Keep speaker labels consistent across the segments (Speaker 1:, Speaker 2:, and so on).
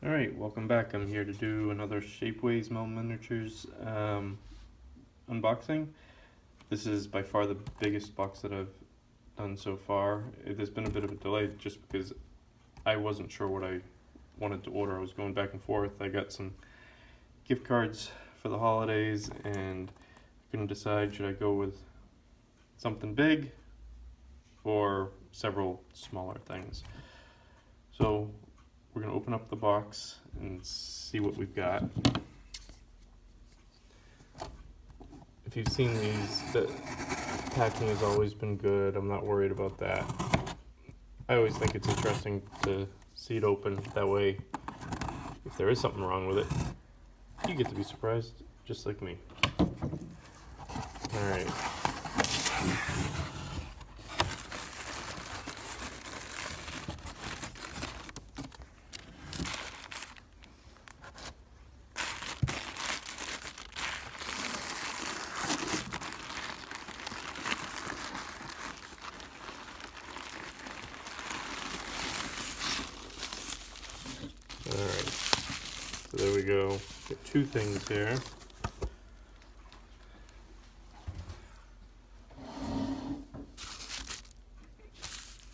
Speaker 1: Alright, welcome back. I'm here to do another Shapeways Mel Miniatures unboxing. This is by far the biggest box that I've done so far. There's been a bit of a delay just because I wasn't sure what I wanted to order. I was going back and forth. I got some gift cards for the holidays and I couldn't decide, should I go with something big or several smaller things. So we're going to open up the box and see what we've got. If you've seen these, the packing has always been good. I'm not worried about that. I always think it's interesting to see it open. That way, if there is something wrong with it, you get to be surprised just like me. Alright. Alright, so there we go. Get two things here.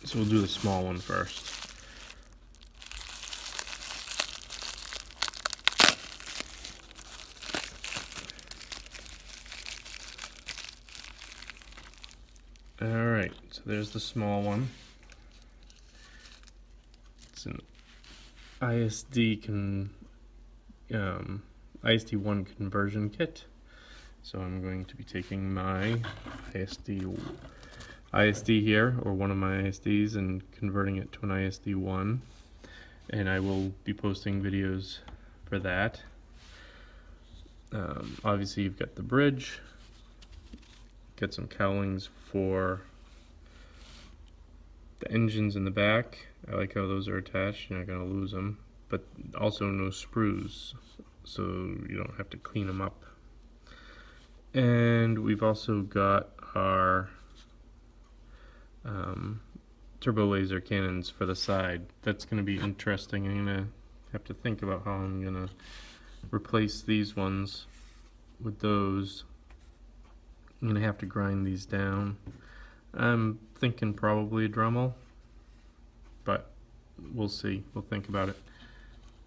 Speaker 1: So we'll do the small one first. Alright, so there's the small one. It's an ISD1 conversion kit. So I'm going to be taking my ISD here, or one of my ISDs, and converting it to an ISD1. And I will be posting videos for that. Obviously you've got the bridge, got some cowlings for the engines in the back. I like how those are attached, you're not going to lose them, but also no sprues, so you don't have to clean them up. And we've also got our turbo laser cannons for the side. That's going to be interesting. I'm going to have to think about how I'm going to replace these ones with those. I'm going to have to grind these down. I'm thinking probably a Dremel, but we'll see. We'll think about it.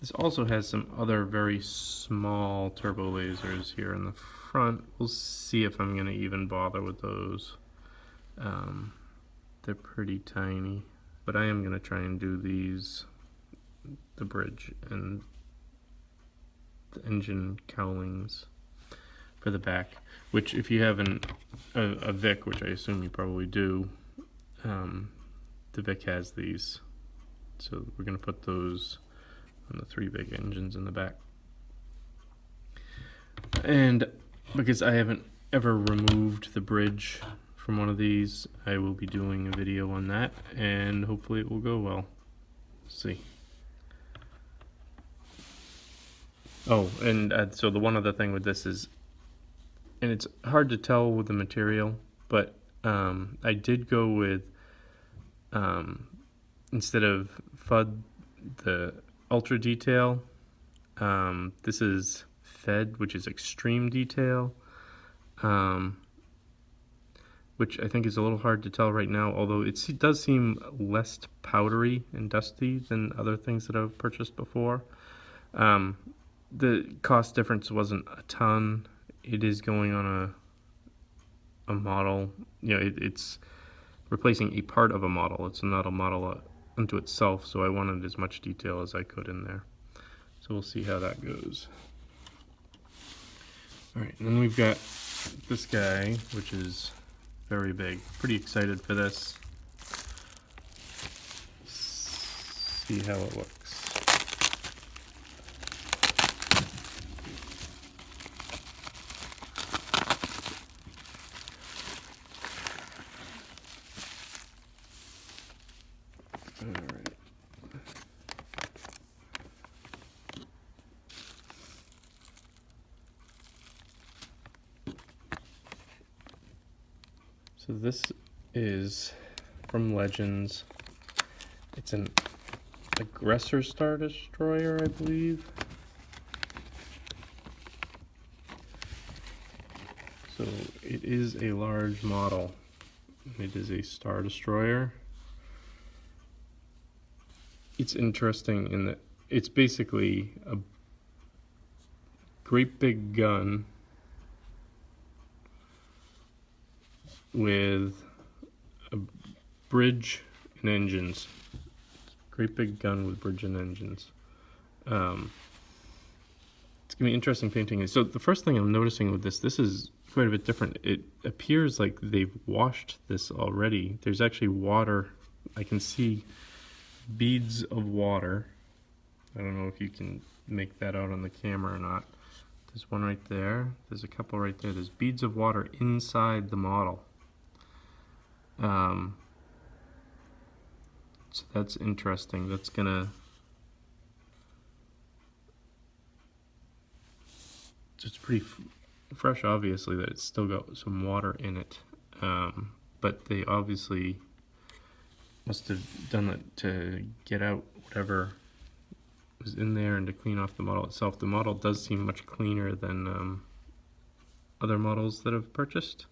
Speaker 1: This also has some other very small turbo lasers here in the front. We'll see if I'm going to even bother with those. They're pretty tiny, but I am going to try and do these, the bridge and the engine cowlings for the back, which if you have a Vic, which I assume you probably do, the Vic has these. So we're going to put those on the three big engines in the back. And because I haven't ever removed the bridge from one of these, I will be doing a video on that, and hopefully it will go well. See. Oh, and so the one other thing with this is, and it's hard to tell with the material, but I did go with, instead of FUD, the Ultra Detail. This is FED, which is Extreme Detail, which I think is a little hard to tell right now, although it does seem less powdery and dusty than other things that I've purchased before. The cost difference wasn't a ton. It is going on a model, you know, it's replacing a part of a model. It's not a model unto itself, so I wanted as much detail as I could in there. So we'll see how that goes. Alright, and then we've got this guy, which is very big. Pretty excited for this. See how it looks. Alright. So this is from Legends. It's an Aggressor Star Destroyer, I believe. So it is a large model. It is a Star Destroyer. It's interesting in that it's basically a great big gun with a bridge and engines. Great big gun with bridge and engines. It's gonna be interesting painting. So the first thing I'm noticing with this is quite a bit different. It appears like they've washed this already. There's actually water. I can see beads of water. I don't know if you can make that out on the camera or not. There's one right there. There's a couple right there. There's beads of water inside the model. So that's interesting. That's gonna... It's pretty fresh, obviously, that it's still got some water in it. But they obviously must have done it to get out whatever was in there and to clean off the model itself. The model does seem much cleaner than other models that I've purchased.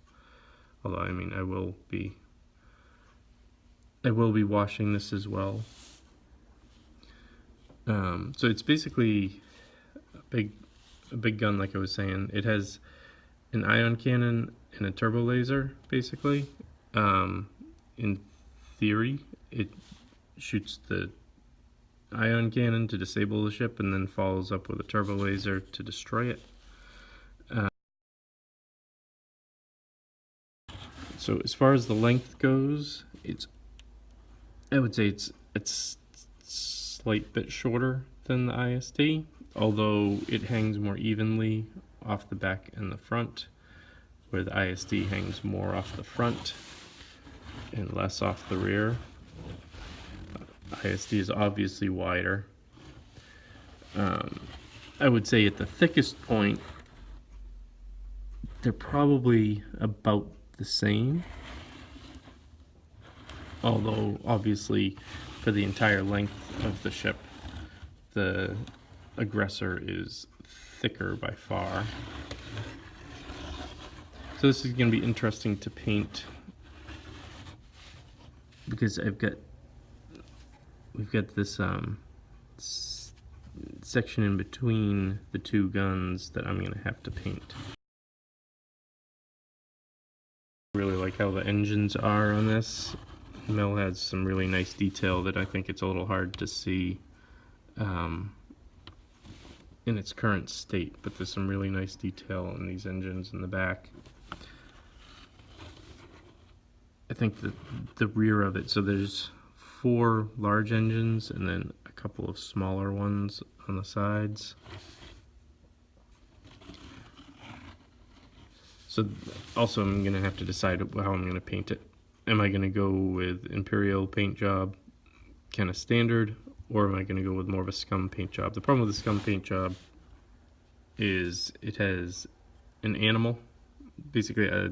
Speaker 1: Although, I mean, I will be washing this as well. So it's basically a big gun, like I was saying. It has an ion cannon and a turbo laser, basically. In theory, it shoots the ion cannon to disable the ship and then follows up with a turbo laser to destroy it. So as far as the length goes, I would say it's slight bit shorter than the ISD, although it hangs more evenly off the back and the front, where the ISD hangs more off the front and less off the rear. ISD is obviously wider. I would say at the thickest point, they're probably about the same. Although, obviously, for the entire length of the ship, the Aggressor is thicker by far. So this is going to be interesting to paint because we've got this section in between the two guns that I'm going to have to paint. I really like how the engines are on this. Mel has some really nice detail that I think it's a little hard to see in its current state, but there's some really nice detail in these engines in the back. I think that the rear of it, so there's 4 large engines and then a couple of smaller ones on the sides. So also I'm going to have to decide how I'm going to paint it. Am I going to go with Imperial paint job, kind of standard, or am I going to go with more of a scum paint job? The problem with the scum paint job is it has an animal, basically a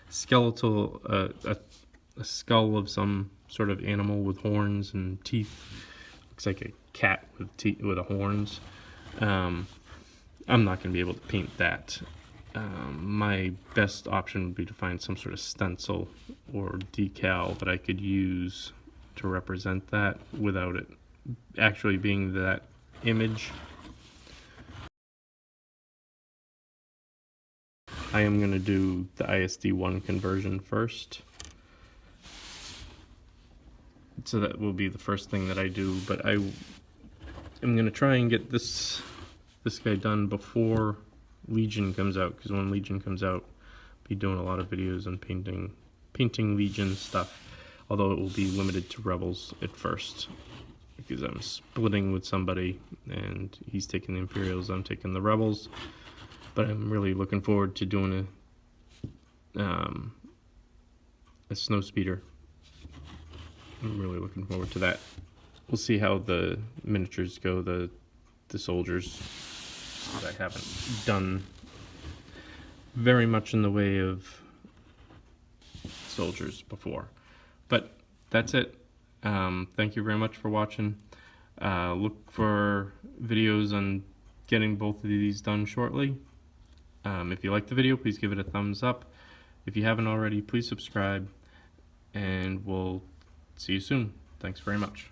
Speaker 1: skeletal, a skull of some sort of animal with horns and teeth. Looks like a cat with teeth with horns. I'm not going to be able to paint that. My best option would be to find some sort of stencil or decal that I could use to represent that without it actually being that image. I am going to do the ISD1 conversion first. So that will be the first thing that I do, but I am going to try and get this guy done before Legion comes out, because when Legion comes out, I'll be doing a lot of videos on painting Legion stuff, although it will be limited to Rebels at first, because I'm splitting with somebody, and he's taking the Imperials, I'm taking the Rebels, but I'm really looking forward to doing a snowspeeder. I'm really looking forward to that. We'll see how the miniatures go, the soldiers. I haven't done very much in the way of soldiers before. But that's it. Thank you very much for watching. Look for videos on getting both of these done shortly. If you like the video, please give it a thumbs up. If you haven't already, please subscribe, and we'll see you soon. Thanks very much.